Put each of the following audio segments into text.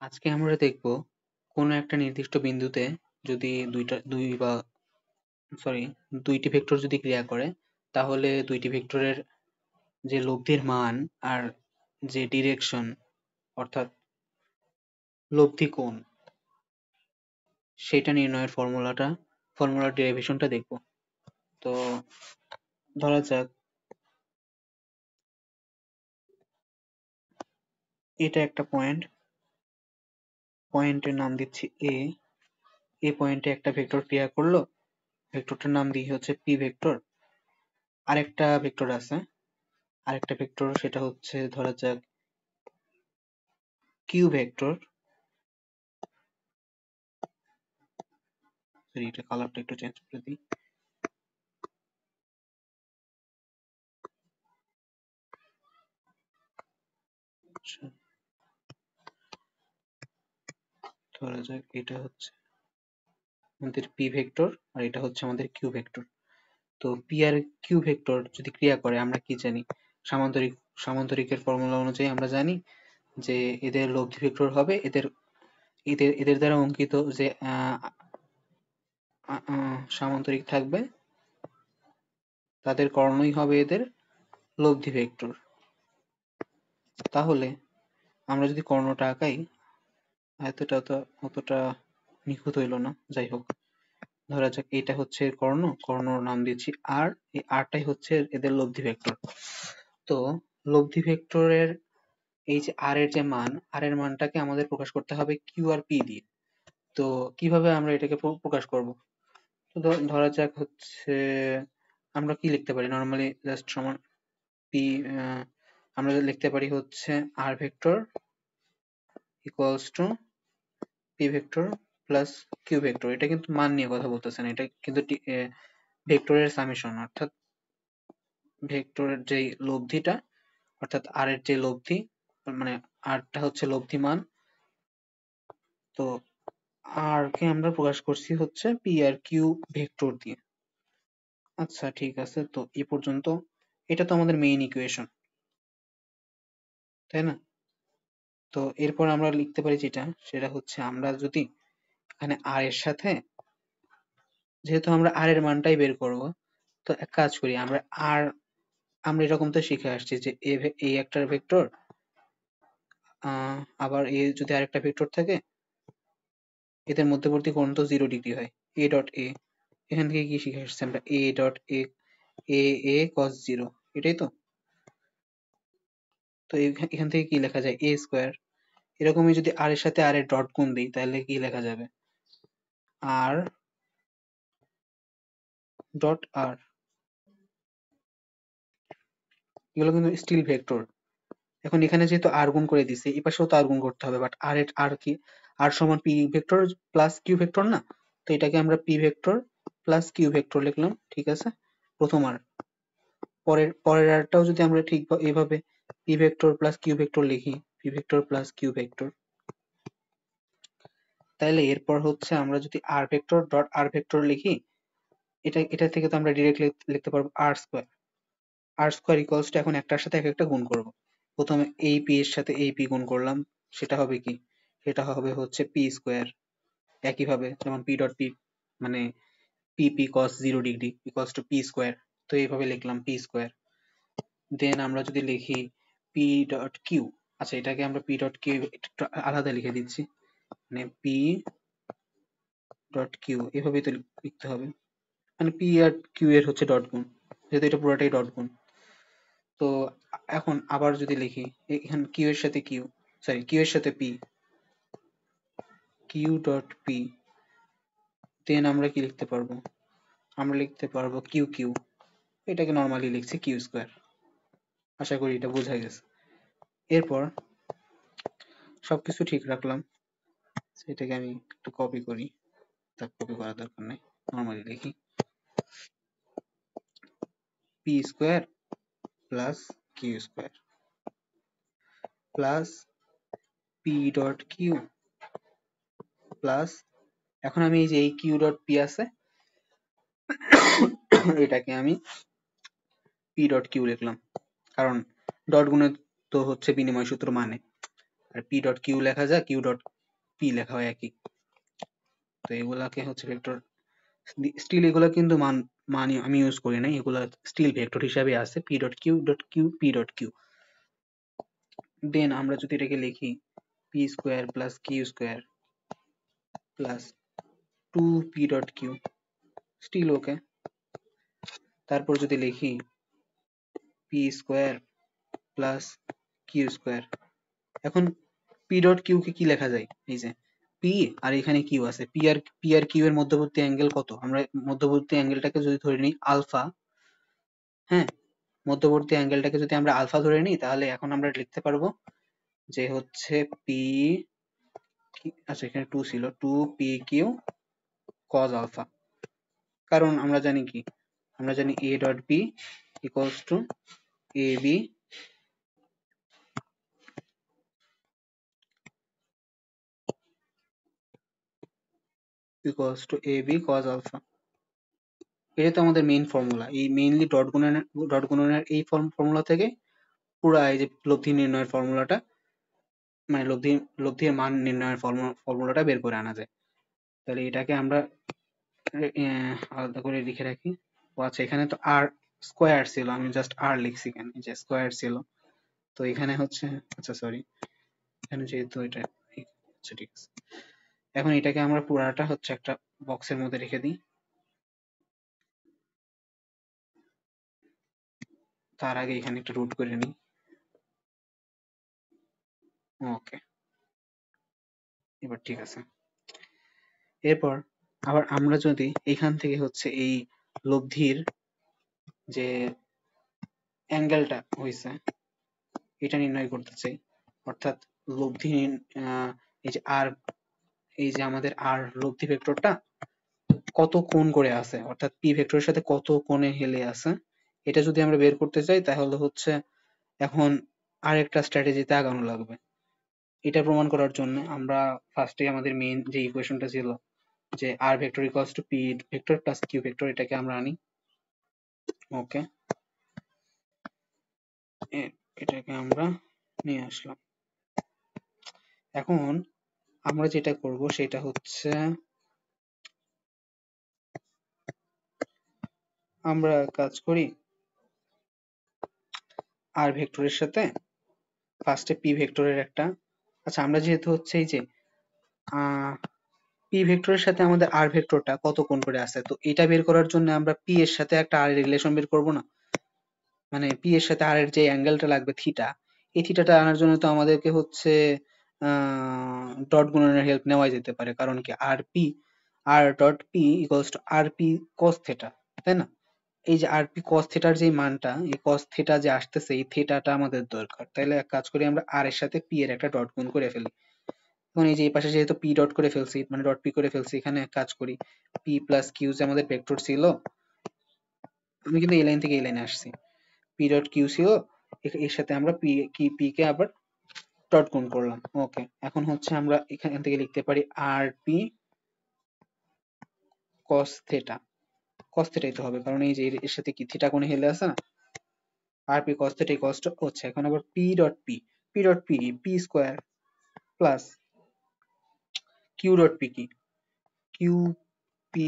আজকে আমরা দেখব কোনো একটা নির্দিষ্ট বিন্দুতে যদি দুইটি ভেক্টর যদি ক্রিয়া করে তাহলে দুইটি ভেক্টরের যে লব্ধির মান আর যে ডিরেকশন অর্থাৎ লব্ধি কোণ সেটা নির্ণয়ের ফর্মুলার ডেরিভেশনটা দেখব। তো ধরা যাক এটা একটা পয়েন্টের নাম দিচ্ছি এ পয়েন্টে একটা ভেক্টর ক্রিয়া করলো, ভেক্টরটার নাম দিই হচ্ছে পি ভেক্টর। আরেকটা ভেক্টর আছে, সেটা হচ্ছে ধরা যাক কিউ ভেক্টর। এটা কালারটা একটু চেঞ্জ করে দিই। আচ্ছা, ধরা যাক এটা হচ্ছে আমাদের পি ভেক্টর আর এটা হচ্ছে আমাদের কিউ ভেক্টর। তো পি আর কিউ ভেক্টর যদি ক্রিয়া করে আমরা কি জানি? সামান্তরিকের ফর্মুলা অনুযায়ী আমরা জানি যে এদের লব্ধি ভেক্টর হবে এদের এদের এদের দ্বারা অঙ্কিত যে সামান্তরিক থাকবে তাদের কর্ণই হবে এদের লব্ধি ভেক্টর। তাহলে আমরা যদি কর্ণটা আঁকাই, এতটা তো অতটা নিখুঁত হইল না, যাই হোক ধরা যাক এটা হচ্ছে কর্ণর নাম দিচ্ছি আর, এই আরটাই হচ্ছে এদের লব্ধি ভেক্টর। তো লব্ধি ভেক্টরের এই যে আর এর যে মান, আর এর মানটাকে আমাদের প্রকাশ করতে হবে কিউ আর পি দিয়ে। তো কিভাবে আমরা এটাকে প্রকাশ করব? তো ধরা যাক হচ্ছে আমরা কি লিখতে পারি নরমালি, জাস্ট সমান পি, আমরা লিখতে পারি হচ্ছে R vector equals to P vector plus Q vector. এটা কিন্তু মান নিয়ে কথা বলতেছে না, এটা কিন্তু ভেক্টরের সামেশন, অর্থাৎ ভেক্টরের যে লব্ধিটা, অর্থাৎ আর এর যে লব্ধি, মানে আরটা হচ্ছে লব্ধি মান। তো আর কে আমরা প্রকাশ করছি হচ্ছে পি আর কিউ ভেক্টর দিয়ে। আচ্ছা ঠিক আছে, তো এই পর্যন্ত এটা তো আমাদের মেইন ইকুয়েশন, তাই না? তো এরপর আমরা লিখতে পারি যেটা, সেটা হচ্ছে আমরা যদি এখানে আর এর সাথে, যেহেতু আমরা আর এর মানটাই বের করব, তো এক কাজ করি আমরা এরকম তো শিখে আসছি যে এ একটা ভেক্টর, আবার এ যদি আরেকটা ভেক্টর থাকে এদের মধ্যবর্তী কোণ তো 0 ডিগ্রি হয়, এ ডট এ। এখান থেকে কি শিখে আসছি আমরা? এ ডট এ, এ এ কস 0, এটাই তো। তো এখান থেকে কি লেখা যায়? এ স্কোয়ার। এরকমই যদি আর এর সাথে আর এর ডট গুণ দিই তাহলে কি লেখা যাবে? আর ডট আর। এগুলো কিন্তু স্টিল ভেক্টর। এখন এখানে যেহেতু আর গুণ করে দিছে, এই পাশেও তো আর গুণ করতে হবে, বাট আর কি, আর সমান P vector plus Q vector না? তো এটাকে আমরা P vector plus Q vector লিখলাম, ঠিক আছে। প্রথম আর, পরের আরটাও যদি আমরা ঠিক এভাবে P vector plus Q vector লিখি, P vector plus Q vector, তাহলে এরপর হচ্ছে আমরা যদি R vector dot R vector লিখি, এটা থেকে তো আমরা ডিরেক্ট লিখতে পারবো আর স্কোয়ার ইকুয়ালস টু, এখন একটার সাথে এক একটা গুণ করব। প্রথমে এই পি এর সাথে এই পি গুণ করলাম, সেটা হবে কি? সেটা হবে হচ্ছে পি স্কোয়ার। একইভাবে যেমন পি ডট পি মানে P P cos 0 degree equals to P square, তো এইভাবে লিখলাম পি স্কোয়ার। দেন আমরা যদি লিখি পি ডট কিউ, আচ্ছা এটাকে আমরা পি ডট কিউ একটু আলাদা লিখে দিচ্ছি, মানে পি ডট কিউ এভাবেই তো লিখতে হবে, মানে পি আর কিউ এর হচ্ছে ডট গুণ, যেহেতু এটা পুরোটাই ডট গুণ। তো এখন আবার যদি লিখি এখানে কিউ এর সাথে কিউ এর সাথে পি, কিউ ডট পি, দেন আমরা কি লিখতে পারবো? আমরা লিখতে পারবো কিউ কিউ, এটাকে নর্মালি লিখছি কিউ স্কোয়ার। আশা করি এটা বোঝা গেছে। এরপর সবকিছু ঠিক রাখলাম, এটাকে আমি একটু কপি করি, তা কপি করার দরকার নেই, নর্মালি লিখি P square plus Q square plus P dot Q plus, এখন আমি এই যে এই কিউ ডট পি আছে এটাকে আমি পি ডট কিউ লিখলাম, কারণ ডট গুণে তো হচ্ছে বিনিময় সূত্র মানে, আর পি ডট কিউ লেখা যায় কিউ ডট পি লেখা হয় একই। তো এগুলাকে হচ্ছে ভেক্টর, স্টিল এগুলা কিন্তু মান আমি ইউজ করি নাই, এগুলা স্টিল ভেক্টর হিসাবে আছে, P dot Q dot Q P dot Q. Then আমরা যদি এটাকে লিখি P square plus Q square plus two P dot Q, still okay. তারপর যদি লিখি P square plus Q square, এখন পি ডট কিউ কে কি লেখা যায়, এই যে পি আর এখানে কিউ আছে, পি আর কিউ এর মধ্যবর্তী অ্যাঙ্গেল কত, আমরা মধ্যবর্তী অ্যাঙ্গেলটাকে যদি ধরে নিই আলফা, হ্যাঁ, মধ্যবর্তী অ্যাঙ্গেলটাকে যদি আমরা আলফা ধরে নিই, তাহলে এখন আমরা লিখতে পারবো যে হচ্ছে পি, আচ্ছা এখানে টু ছিল, two P Q cos alpha. কারণ আমরা জানি কি, আমরা জানি A dot B equals to A B equals to A B cos alpha. এটা তো আমাদের মেইন ফর্মুলা, এই মেইনলি ডট গুণনের এই ফর্মুলা থেকে পুরা এই যে লব্ধি নির্ণয়ের ফর্মুলাটা, মানে লব্ধির মান নির্ণয়ের ফর্মুলাটা বের করে আনা যায়। তাহলে এটাকে আমরা আলাদা করে লিখে রাখি। ও আচ্ছা, এখানে তো আর স্কোয়ার ছিল, আমি জাস্ট আর লিখছি কেন, এই যে স্কোয়ার ছিল, তো এখানে হচ্ছে, আচ্ছা সরি, এখানে যেহেতু এটা, আচ্ছা ঠিক আছে। এখন এটাকে আমরা পুরাটা হচ্ছে একটা বক্সের মধ্যে রেখে দিই। তার আগে এখানে একটা রুট করে নিই। ওকে, এবার ঠিক আছে। এরপর আবার আমরা যদি এখান থেকে হচ্ছে এই লব্ধির যে অ্যাঙ্গেলটা হয়েছে এটা নির্ণয় করতে চাই, অর্থাৎ লব্ধি এই যে আর, এই যে আমাদের আর লব্ধি ভেক্টরটা কত কোণ করে আছে, অর্থাৎ পি ভেক্টরের সাথে কত কোণে হেলে আছে, এটা যদি আমরা বের করতে চাই তাহলে হচ্ছে এখন আরেকটা স্ট্র্যাটেজিতে আগানো লাগবে। এটা প্রমাণ করার জন্য আমরা ফার্স্টে আমাদের মেইন যে ইকুয়েশনটা ছিল যে R vector equals to P vector plus Q vector, এটাকে আমরা আনি। ওকে, এটাকে আমরা নিয়ে আসলাম। এখন আমরা যেটা করব সেটা হচ্ছে আমরা কাজ করি আর ভেক্টরের সাথে ফার্স্টে পি ভেক্টরের একটা, আচ্ছা আমরা যেহেতু হচ্ছে এই যে পি ভেক্টরের সাথে আমাদের আর ভেক্টরটা কত কোণ করে আছে, তো এটা বের করার জন্য আমরা পি এর সাথে একটা আর রিলেশন বের করব না, মানে পি এর সাথে আর এর যে অ্যাঙ্গেলটা লাগবে থিটা, এই থিটাটা আনার জন্য তো আমাদেরকে হচ্ছে ডট গুণনের হেল্প নেওয়াই যেতে পারে, কারণ কি R P, R dot P equals to R P cos theta, তাই না? এই যে আর পি কস থেটার যে মানটা, এই কস থেটা যে আসতেছে, এই থেটাটা আমাদের দরকার, তাইলে এক কাজ করি আমরা আর এর সাথে পি এর একটা ডট গুণ করে ফেলি। এখন এই যে এই পাশে যেহেতু পি ডট করে ফেলছি, মানে ডট পি করে ফেলছি, এখানে এক কাজ করি পি প্লাস কিউ যে আমাদের ভেক্টর ছিল, আমি কিন্তু এই লাইন থেকে এই লাইনে আসছি, পি ডট কিউ ছিল, এর সাথে আমরা পি কে আবার ডট গুণ করলাম। ওকে, এখন হচ্ছে আমরা এখান থেকে লিখতে পারি আর পি কস থেটা, কস থেটাই তো হবে, কারণ এই যে এর সাথে কি থিটা কোণে হেলে আছে না, R P cos theta equals to হচ্ছে, এখন আবার P dot P P square plus Q dot P কি কিউ পি,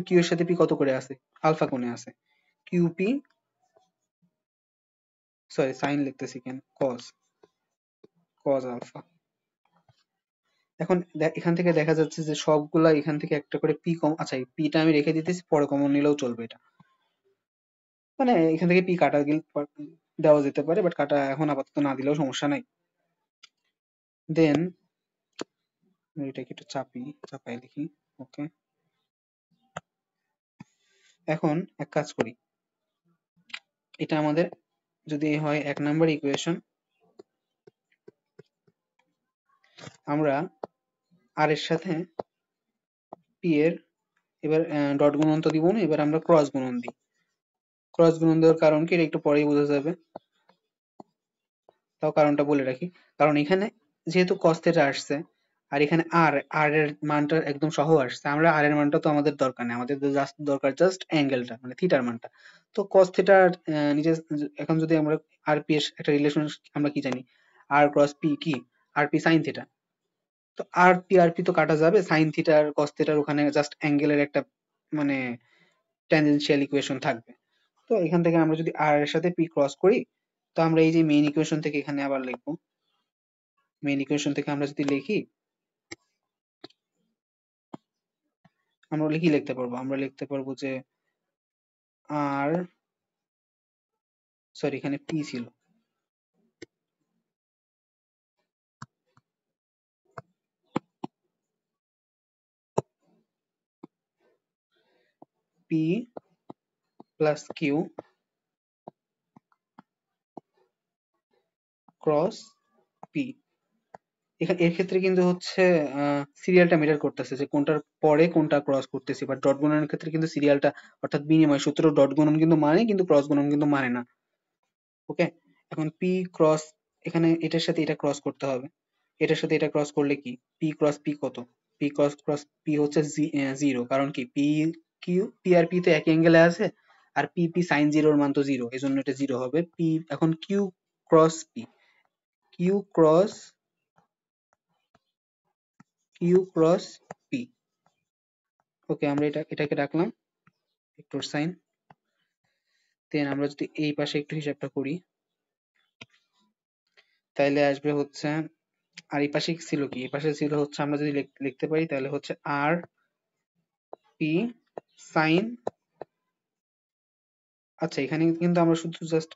কিউ এর সাথে পি কত করে আছে, আলফা কোণে আছে, কিউ পি, সরি সাইন লিখতেছি কেন, কস, কস আলফা। এখন এখান থেকে দেখা যাচ্ছে যে সবগুলা এখান থেকে একটা করে পি কম, আচ্ছা এই পিটা আমি রেখে দিতেছি, পরে কমন নিলেও চলবে এটা, মানে এখান থেকে পি কাটা দেওয়া যেতে পারে, বাট কাটা এখন আপাতত না দিলেও সমস্যা নাই। দেন এটাকে একটু চাপাই লিখি। ওকে, এখন এক কাজ করি, এটা আমাদের যদি হয় 1 নাম্বার ইকুয়েশন, আমরা আর এর সাথে পি এর এবার ডট গুণন তো দিব না, এবার আমরা ক্রস গুণন দিই। ক্রস গুণন দেওয়ার কারণ কি, এটা একটু পরেই বোঝা যাবে, তাও কারণটা বলে রাখি। কারণ এখানে যেহেতু cos θ আসছে, আর এখানে আর এর মানটা একদম সহজ আসছে, আমরা আর এর মানটা তো আমাদের দরকার নেই, আমাদের জাস্ট দরকার জাস্ট অ্যাঙ্গেলটা, মানে থিটার মানটা। তো cos θ নিজে, এখন যদি আমরা আর পি এর একটা রিলেশন, আমরা কি জানি আর ক্রস পি কি, আর পি সাইন থিটা, তো আর পি তো কাটা যাবে, সাইন থিটা আর কস থিটার ওখানে জাস্ট অ্যাঙ্গেলের একটা মানে ট্যানজেনশিয়াল ইকুয়েশন থাকবে। তো এখান থেকে আমরা যদি আর এর সাথে পি ক্রস করি, তো আমরা এই যে মেইন ইকুয়েশন থেকে এখানে আবার লিখবো, মেইন ইকুয়েশন থেকে আমরা যদি লিখি, আমরা কি লিখতে পারবো, আমরা লিখতে পারবো যে আর, সরি এখানে পি ছিল, P plus Q cross P. এখানে এর ক্ষেত্রে কিন্তু হচ্ছে সিরিয়ালটা ম্যাটার করতেছে যে কোনটার পরে কোনটা ক্রস করতেছি, বাট ডট গুণনের ক্ষেত্রে কিন্তু সিরিয়ালটা অর্থাৎ বিনিময় সূত্র ডট গুণন কিন্তু মানে, কিন্তু ক্রস গুণন কিন্তু মানে না। ওকে, এখন পি ক্রস, এখানে এটার সাথে এটা ক্রস করতে হবে, এটার সাথে এটা ক্রস করলে কি, পি ক্রস পি কত, পি ক্রস ক্রস পি হচ্ছে জিরো, কারণ কি P Q, P R P তো একই অ্যাঙ্গেলে আছে, আর পি পি সাইন জিরোর মান তো জিরো, এই জন্য এটা জিরো হবে। পি এখন Q cross P, Q cross Q cross P. Okay, আমরা এটাকে রাখলাম ভেক্টর সাইন। দেন আমরা যদি এই পাশে একটু হিসাবটা করি, তাইলে আসবে হচ্ছে, আর এই পাশে ছিল কি, এই পাশে ছিল হচ্ছে, আমরা যদি লিখতে পারি তাহলে হচ্ছে আর পি সাইন, আচ্ছা এখানে কিন্তু আমরা শুধু জাস্ট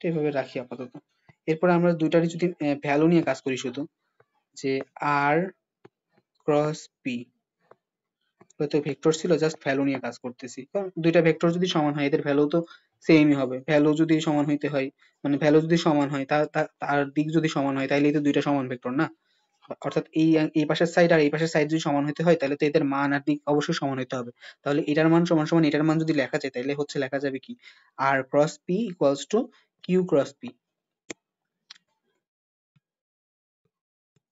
এভাবে রাখি আপাতত। এরপরে আমরা দুইটারই যদি ভ্যালু নিয়ে কাজ করি শুধু, যে আর ক্রস পি হয়তো ভেক্টর ছিল, জাস্ট ভ্যালু নিয়ে কাজ করতেছি, কারণ দুইটা ভেক্টর যদি সমান হয় এদের ভ্যালু তো সেমই হবে, ভ্যালু যদি সমান হইতে হয়, মানে ভ্যালু যদি সমান হয় তার দিক যদি সমান হয় তাইলেই তো দুইটা সমান ভেক্টর না, অর্থাৎ এই পাশের সাইড আর এই পাশের সাইড যদি সমান হতে হয় তাহলে তো এদের মান আর দিক অবশ্যই সমান হতে হবে। তাহলে এটার মান সমান সমান এটার মান যদি লেখা যায় তাহলে হচ্ছে লেখা যাবে কি, R cross P equals to Q cross P,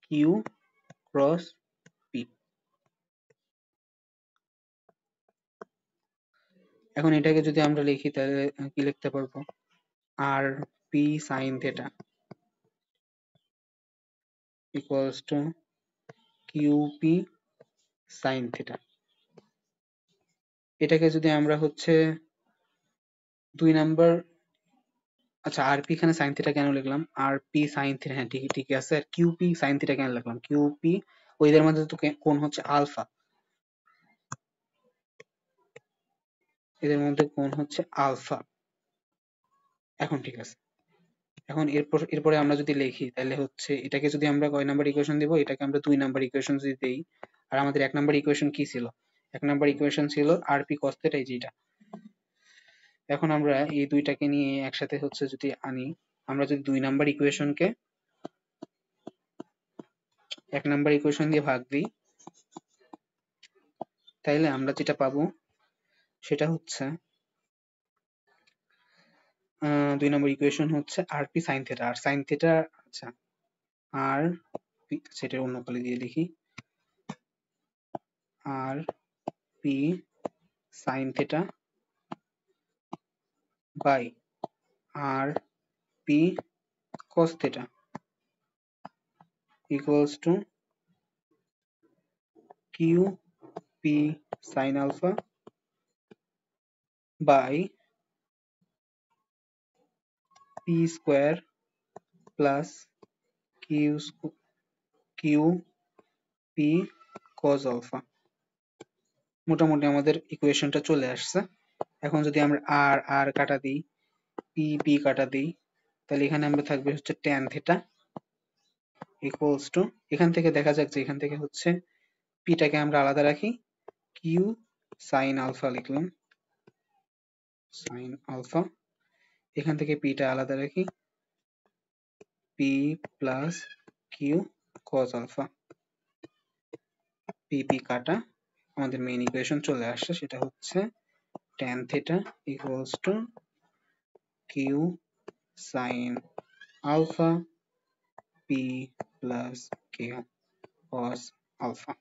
Q cross P. এখন এটাকে যদি আমরা লিখি তাহলে কি লিখতে পারবো, R P sine theta equals to Q P sine theta. এটাকে যদি আমরা হচ্ছে 2 নাম্বার, আচ্ছা আর পি এখানে সাইন থিটা কেন লিখলাম, আর পি সাইন থিটা, হ্যাঁ ঠিকই ঠিকই আছে, আর কিউ পি সাইন থিটা কেন লিখলাম, কিউ পি ওইদের মধ্যে তো কোণ হচ্ছে আলফা, এদের মধ্যে কোণ হচ্ছে আলফা। এখন ঠিক আছে, এখন এরপরে আমরা যদি লিখি তাহলে হচ্ছে এটাকে যদি আমরা কয় নাম্বার ইকুয়েশন দিব, এটাকে আমরা 2 নাম্বার ইকুয়েশন যদি দেই, আর আমাদের 1 নাম্বার ইকুয়েশন কি ছিল, 1 নাম্বার ইকুয়েশন ছিল আর পি কস থিটা, এই যেটা। এখন আমরা এই দুইটাকে নিয়ে একসাথে হচ্ছে যদি আনি, আমরা যদি 2 নাম্বার ইকুয়েশনকে 1 নাম্বার ইকুয়েশন দিয়ে ভাগ দিই, তাইলে আমরা যেটা পাবো সেটা হচ্ছে 2 নাম্বার ইকুয়েশন হচ্ছে R P sine theta, R sine theta, আচ্ছা আর পি, সেটা অন্য কালি দিয়ে লিখি, R P sine theta by R P cos theta equals to Q P sine alpha by P square plus Q Q P cos alpha. মোটামুটি আমাদের ইকুয়েশনটা চলে আসছে। এখন যদি আমরা আর আর কাটা দিই, পি পি কাটা দিই, তাহলে এখানে আমরা থাকবে হচ্ছে ট্যান থিটা ইকুয়ালস টু, এখান থেকে দেখা যাক যে এখান থেকে হচ্ছে পিটাকে আমরা আলাদা রাখি, কিউ সাইন আলফা লিখলাম, সাইন আলফা, এখান থেকে পিটা আলাদা রাখি, P plus Q cos alpha, P P কাটা, আমাদের মেইন ইকুয়েশন চলে আসছে, সেটা হচ্ছে tan theta equals to Q sine alpha P plus Q cos alpha.